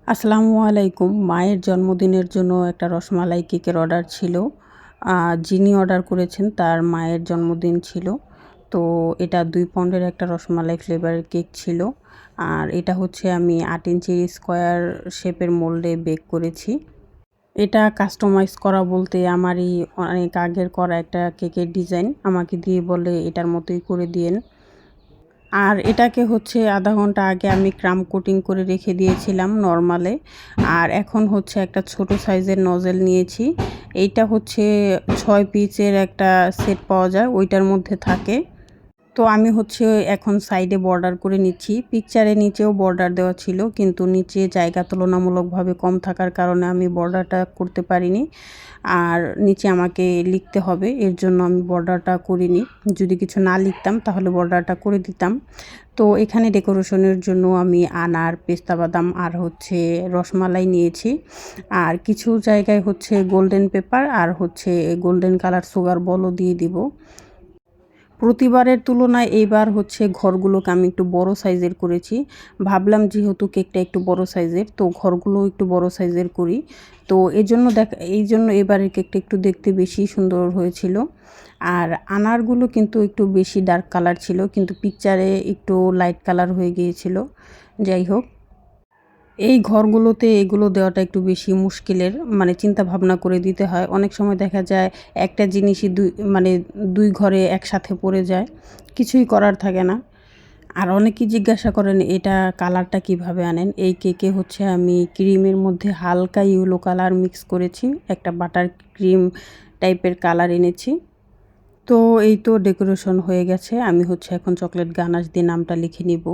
আসসালামু আলাইকুম। মায়ের জন্মদিনের জন্য একটা রসমালাই কেকের অর্ডার ছিল। যিনি অর্ডার করেছেন তার মায়ের জন্মদিন ছিল। তো এটা ২ পাউন্ডের একটা রসমালাই ফ্লেভারের কেক ছিল। আর এটা হচ্ছে আমি ৮ ইঞ্চির স্কোয়ার শেপের মোল্ডে বেক করেছি। এটা কাস্টমাইজ করা বলতে আমারই অনেক আগের করা একটা কেকের ডিজাইন আমাকে দিয়ে বলে এটার মতোই করে দিয়েন। আর এটাকে হচ্ছে ০.৫ ঘন্টা আগে আমি ক্রাম কোটিং করে রেখে দিয়েছিলাম নরমালে। আর এখন হচ্ছে একটা ছোট সাইজের নজেল নিয়েছি। এইটা হচ্ছে ৬ পিচের একটা সেট পাওয়া যায়, ওইটার মধ্যে থাকে। তো আমি হচ্ছে এখন সাইডে বর্ডার করে নিচ্ছি। পিকচারে নিচেও বর্ডার দেওয়া ছিল, কিন্তু নিচে জায়গা তুলনামূলকভাবে কম থাকার কারণে আমি বর্ডারটা করতে পারিনি। আর নিচে আমাকে লিখতে হবে, এর জন্য আমি বর্ডারটা করিনি। যদি কিছু না লিখতাম তাহলে বর্ডারটা করে দিতাম। তো এখানে ডেকোরেশনের জন্য আমি আনার, পেস্তা বাদাম আর হচ্ছে রসমালাই নিয়েছি। আর কিছু জায়গায় হচ্ছে গোল্ডেন পেপার আর হচ্ছে গোল্ডেন কালার সুগার বলও দিয়ে দিব। প্রতিবারের তুলনায় এইবার হচ্ছে ঘরগুলোকে আমি একটু বড় সাইজের করেছি। ভাবলাম যেহেতু কেকটা একটু বড় সাইজের, তো ঘরগুলো একটু বড় সাইজের করি। তো এইজন্য এবারের কেকটা একটু দেখতে বেশি সুন্দর হয়েছিল। আর আনারগুলো কিন্তু একটু বেশি ডার্ক কালার ছিল, কিন্তু পিকচারে একটু লাইট কালার হয়ে গিয়েছিল। যাই হোক, এই ঘরগুলোতে এগুলো দেওয়াটা একটু বেশি মুশকিলের, মানে চিন্তা ভাবনা করে দিতে হয়। অনেক সময় দেখা যায় একটা জিনিসই দুই ঘরে একসাথে পড়ে যায়, কিছুই করার থাকে না। আর অনেকেই জিজ্ঞাসা করেন এটা কালারটা কিভাবে আনেন। এই কেকে হচ্ছে আমি ক্রিমের মধ্যে হালকা ইয়েলো কালার মিক্স করেছি, একটা বাটার ক্রিম টাইপের কালার এনেছি। তো এই তো ডেকোরেশন হয়ে গেছে। আমি হচ্ছে এখন চকলেট গানাশ দিয়ে নামটা লিখে নিব।